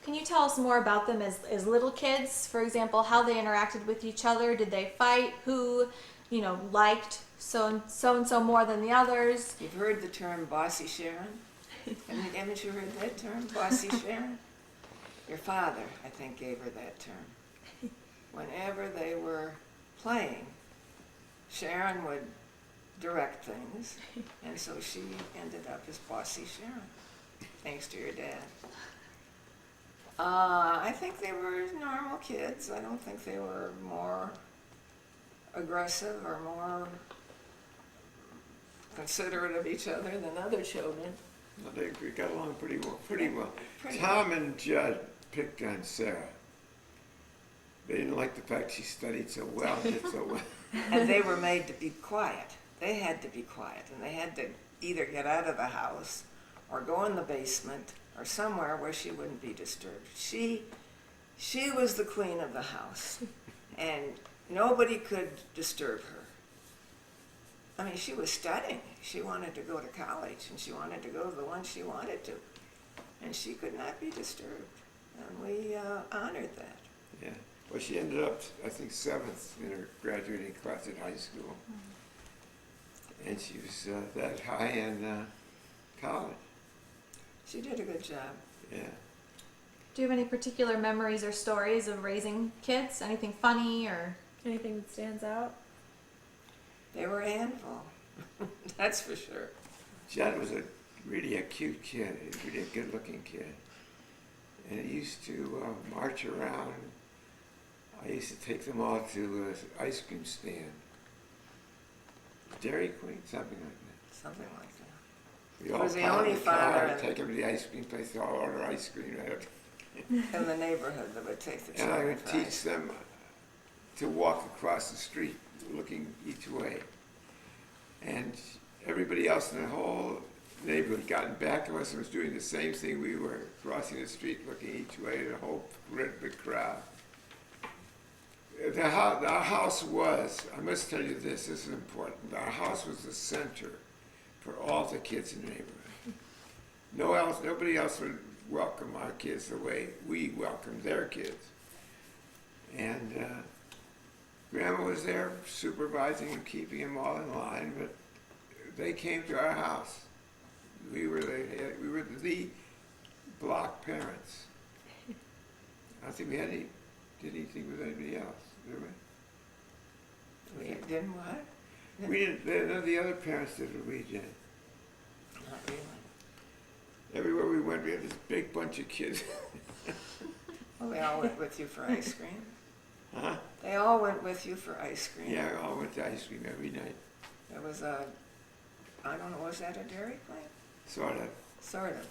Can you tell us more about them as little kids? For example, how they interacted with each other? Did they fight? Who, liked so and so more than the others? You've heard the term bossy Sharon? Haven't you heard that term, bossy Sharon? Your father, I think, gave her that term. Whenever they were playing, Sharon would direct things, and so she ended up as bossy Sharon, thanks to your dad. I think they were normal kids. I don't think they were more aggressive or more considerate of each other than other children. No, we got along pretty well. Pretty well. Pretty Tom and Judd picked on Sarah. They didn't like the fact she studied so well, did so well. And they were made to be quiet. They had to be quiet, and they had to either get out of the house or go in the basement or somewhere where she wouldn't be disturbed. She was the queen of the house, and nobody could disturb her. I mean, she was studying. She wanted to go to college, and she wanted to go to the one she wanted to, and she could not be disturbed, and we honored that. Yeah. Well, she ended up, I think, 7th in her graduating class at high school. And she was that high in college. She did a good job. Yeah. Do you have any particular memories or stories of raising kids? Anything funny or? Anything that stands out? They were a handful, that's for sure. Judd was really a cute kid, really a good-looking kid. And he used to march around. I used to take them all to an ice cream stand. Dairy Queen, something like that. Something like that. We He all was the piled only in the car father and in- take them to the ice cream place, they all order ice cream. Right? in the neighborhood that would take the And I children would for teach ice them to walk across the street looking each way. And everybody else in the whole neighborhood gotten back to us and was doing the same thing we were, crossing the street looking each way, the whole big crowd. Our house was, I must tell you this is important, our house was the center for all the kids in the neighborhood. Nobody else would welcome our kids the way we welcomed their kids. And Grandma was there supervising and keeping them all in line, but they came to our house. We were the block parents. I don't think we did anything with anybody else, did we? We didn't what? We didn't, none of the other parents did what we did. Not really. Everywhere we went, we had this big bunch of kids. Well, they all went with you for ice cream. Huh? They all went with you for ice cream. Yeah, we all went to ice cream every night. There was I don't know, was that a Dairy Queen? Sort of. Sort of.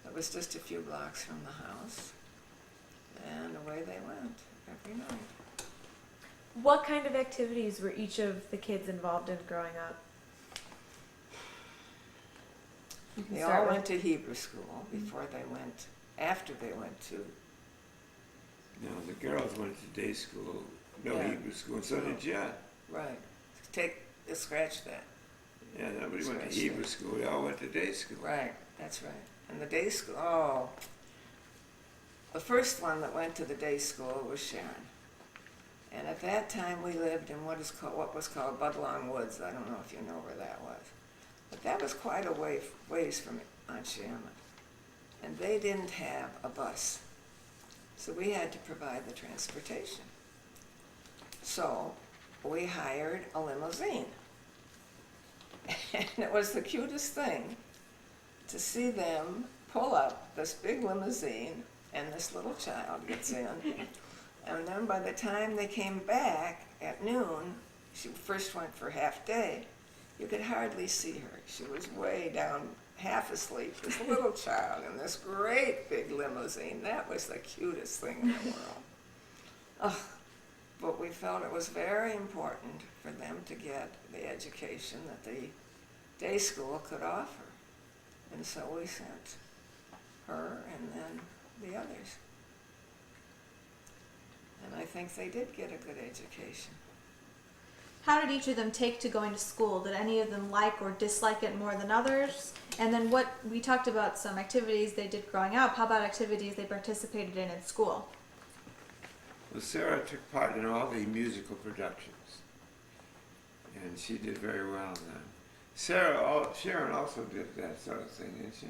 It was just a few blocks from the house. And away they went every night. What kind of activities were each of the kids involved in growing up? You can They start all with- went to Hebrew school after they went to, No, the girls went to day school, no Yeah. Hebrew school, and so did Jen. right, scratch that. Yeah, nobody went to Scratch Hebrew that. school, they all went to day school. Right, that's right. And the day school, the first one that went to the day school was Sharon. And at that time we lived in what was called Budlong Woods. I don't know if you know where that was. But that was quite a ways from Aunt Shaman. And they didn't have a bus. So we had to provide the transportation. So we hired a limousine. And it was the cutest thing to see them pull up this big limousine and this little child gets in. And then by the time they came back at noon, she first went for half day, you could hardly see her. She was way down, half asleep, this little child in this great big limousine. That was the cutest thing in the world. Oh, but we felt it was very important for them to get the education that the day school could offer. And so we sent her and then the others. And I think they did get a good education. How did each of them take to going to school? Did any of them like or dislike it more than others? And then we talked about some activities they did growing up. How about activities they participated in school? Well, Sarah took part in all the musical productions, and she did very well in them. Sharon also did that sort of thing, didn't she?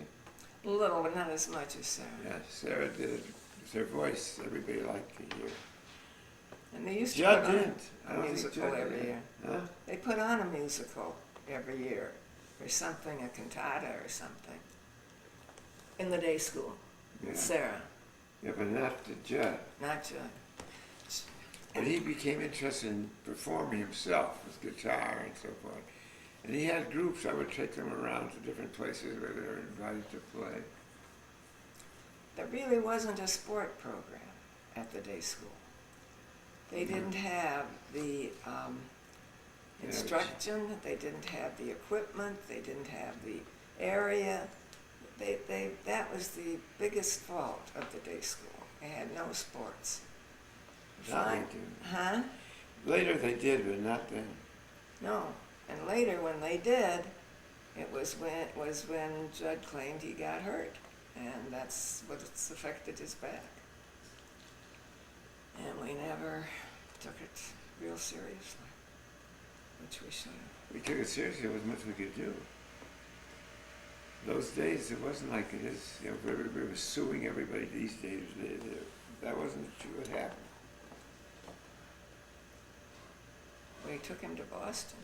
A little, but not as much as Sarah. Yeah, Sarah did it. With her voice, everybody liked to hear. And they used to Judd put on didn't. I a don't think musical Judd every did. year. Huh? They put on a musical every year, or something, a cantata or something, in the day school. Yeah. Sarah, Yeah, but not to Judd. not Judd. But he became interested in performing himself with guitar and so forth. And he had groups. I would take them around to different places where they were invited to play. There really wasn't a sport program at the day school. They didn't have the instruction, they didn't have the equipment, they didn't have the area. That was the biggest fault of the day school. They had no sports. Now they Fine. do. Huh? Later they did, but not then. No. And later when they did, it was when Judd claimed he got hurt. And that's what's affected his back. And we never took it real seriously, which we should have. We took it seriously. There wasn't much we could do. Those days, it wasn't like it is. You know, everybody was suing everybody these days. That wasn't what happened. We took him to Boston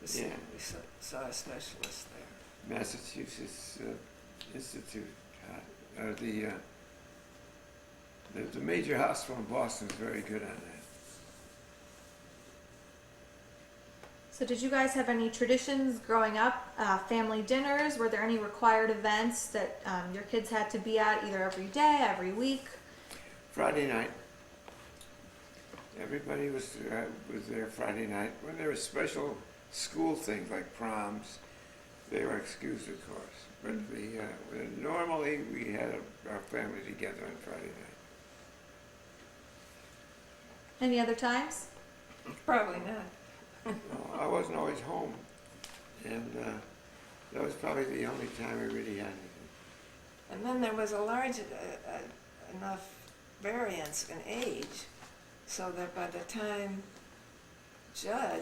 to see. Yeah. We saw a specialist there. Massachusetts Institute, the major hospital in Boston is very good on that. So did you guys have any traditions growing up? Family dinners? Were there any required events that your kids had to be at either every day, every week? Friday night. Everybody was there Friday night. When there were special school things like proms, they were excused, of course. But normally we had our family together on Friday night. Any other times? Probably not. Well, I wasn't always home, and that was probably the only time we really had anything. And then there was a large enough variance in age so that by the time Judd,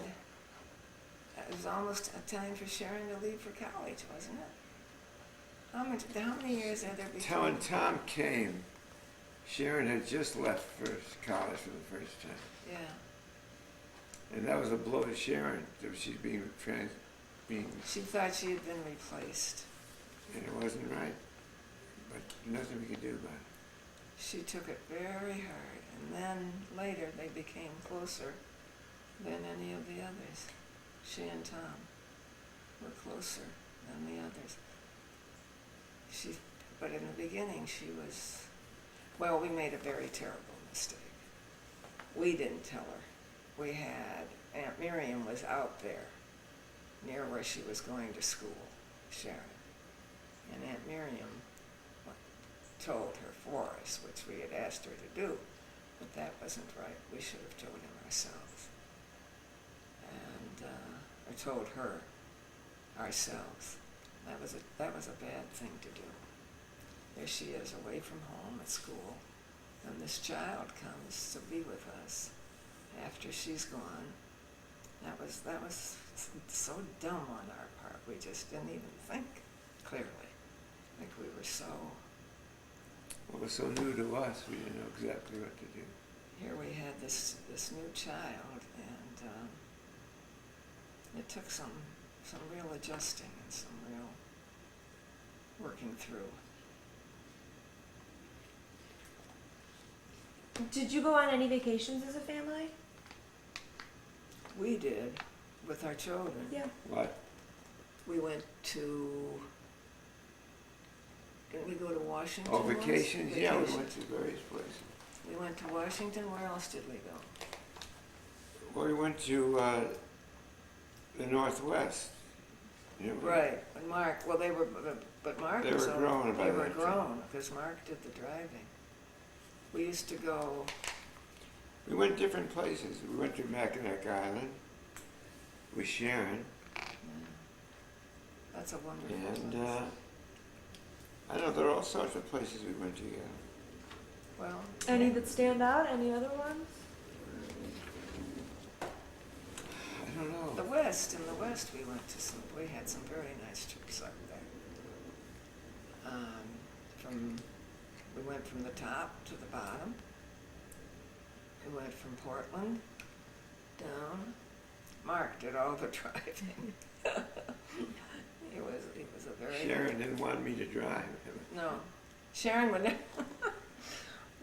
it was almost a time for Sharon to leave for college, wasn't it? How many years are there between? When Tom came, Sharon had just left for college for the first time. Yeah. And that was a blow to Sharon, that she's being She thought she had been replaced. and it wasn't right. But nothing we could do about it. She took it very hard, and then later they became closer than any of the others. She and Tom were closer than the others. But in the beginning she was, well, we made a very terrible mistake. We didn't tell her. We had, Aunt Miriam was out there near where she was going to school, Sharon. And Aunt Miriam told her for us, which we had asked her to do, but that wasn't right. We should have told him ourselves. And, or told her ourselves. That was a bad thing to do. There she is, away from home at school, and this child comes to be with us after she's gone. That was so dumb on our part. We just didn't even think clearly. Like we were so. Well, it was so new to us, we didn't know exactly what to do. Here we had this new child, and it took some real adjusting and some real working through. Did you go on any vacations as a family? We did with our children. Yeah. What? We went to. Didn't we go to Washington? Oh, once? vacations? Yeah, we Vacation. went to various places. We went to Washington. Where else did we go? Well, we went to the Northwest. You know, Right, and Mark. Well, they were, but Mark They was. were grown by They were that time. grown because Mark did the driving. We used to go. We went different places. We went to Mackinac Island with Sharon, That's a wonderful and place. I don't know, there are all sorts of places we went together. Well, Any that stand out? Any other ones? I don't know. in the West, we went to some. We had some very nice trips up there. We went from the top to the bottom. We went from Portland down. Mark did all the driving. He was a very. Sharon didn't want me to drive. No, Sharon would.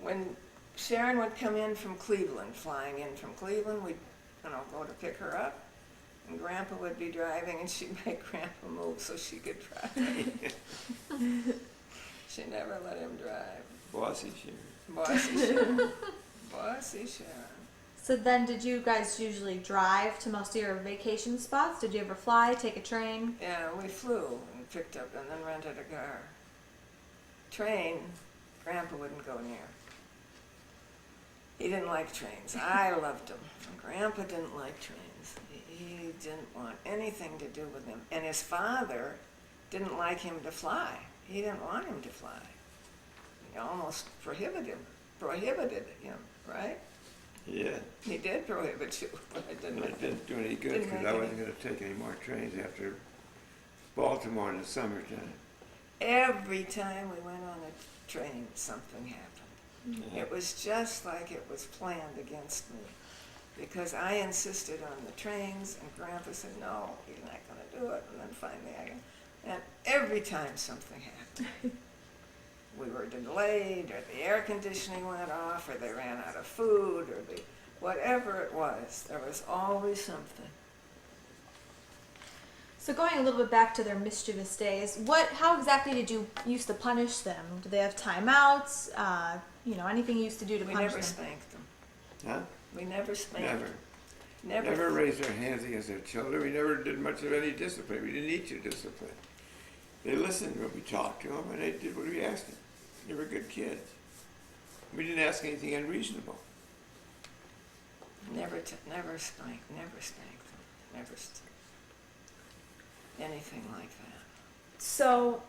When Sharon would come in from Cleveland, flying in from Cleveland, we'd go to pick her up, and Grandpa would be driving, and she'd make Grandpa move so she could drive. She never let him drive. Bossy Sharon. Bossy Sharon. Bossy Sharon. So then did you guys usually drive to most of your vacation spots? Did you ever fly, take a train? Yeah, we flew and picked up and then rented a car. Train, Grandpa wouldn't go near. He didn't like trains. I loved them. Grandpa didn't like trains. He didn't want anything to do with them. And his father didn't like him to fly. He didn't want him to fly. He almost prohibited him, right? Yeah. He did prohibit you, but it And didn't. it didn't do any good Didn't because make I any- wasn't going to take any more trains after Baltimore in the summertime. Every time we went on a train, something happened. Yeah. It was just like it was planned against me. Because I insisted on the trains, and Grandpa said, no, he's not going to do it. And then finally and every time something happened. We were delayed, or the air conditioning went off, or they ran out of food, or whatever it was, there was always something. So going a little bit back to their mischievous days, how exactly did you used to punish them? Do they have timeouts? Anything you used to do to We punish never them? spanked them. Huh? We never spanked Never. them. Never. Never raised our hands against our children. We never did much of any discipline. We didn't need to discipline. They listened when we talked to them, and they did what we asked them. They were good kids. We didn't ask anything unreasonable. Never spanked. Never spanked them. Anything like that. So,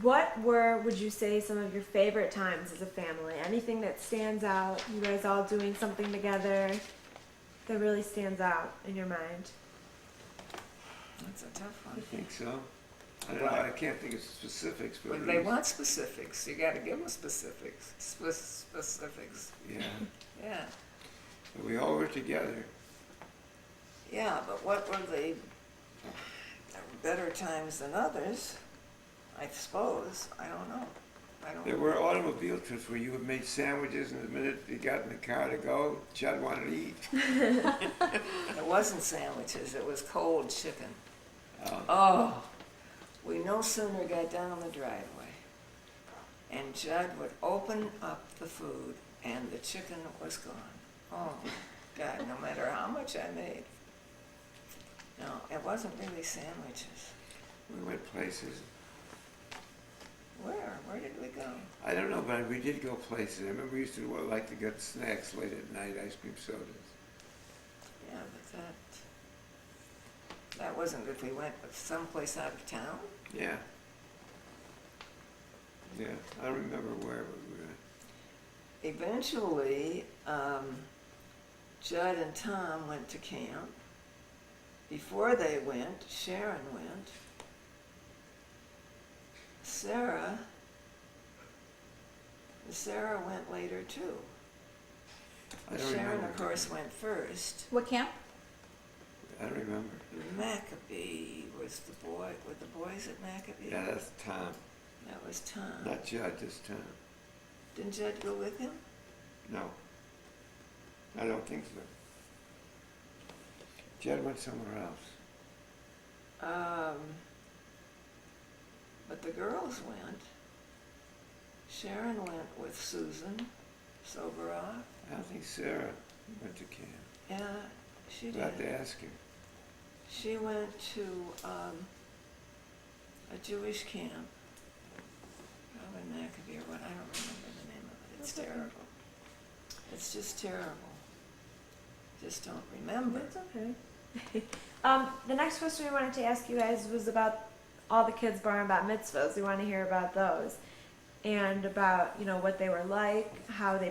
what would you say, some of your favorite times as a family? Anything that stands out? You guys all doing something together that really stands out in your mind? That's a tough I one. think so. I don't know. I can't think of specifics, but When they want specifics, you got to give them specifics. Specifics. yeah. Yeah. But we all were together. Yeah, but what were the better times than others? I suppose. I don't know. There were automobile trips where you had made sandwiches, and the minute you got in the car to go, Chad wanted to eat. It wasn't sandwiches. It was cold chicken. Oh. Oh, we no sooner got down the driveway, and Judd would open up the food, and the chicken was gone. Oh, God, no matter how much I made. No, it wasn't really sandwiches. We went places. Where? Where did we go? I don't know, but we did go places. I remember we used to like to get snacks late at night, ice cream sodas. Yeah, but that wasn't if we went someplace out of town. Yeah. Yeah, I don't remember where we were. Eventually, Judd and Tom went to camp. Before they went, Sharon went. Sarah went later too. I don't Sharon, remember. of course, went first. What camp? I don't remember. Maccabee was the boy. Were the boys at Maccabee? Yeah, that's Tom. That was Tom. Not Judd, just Tom. Didn't Judd go with him? No. I don't think so. Judd went somewhere else. But the girls went. Sharon went with Susan Soberoff. I don't think Sarah went to camp. Yeah, she I'll have did. to ask her. She went to a Jewish camp. Probably Maccabee or what, I don't remember the name of it. It's That's okay. terrible. It's just terrible. Just don't remember. It's okay. The next question we wanted to ask you guys was about all the kids born about mitzvahs. We want to hear about those and about what they were like, how they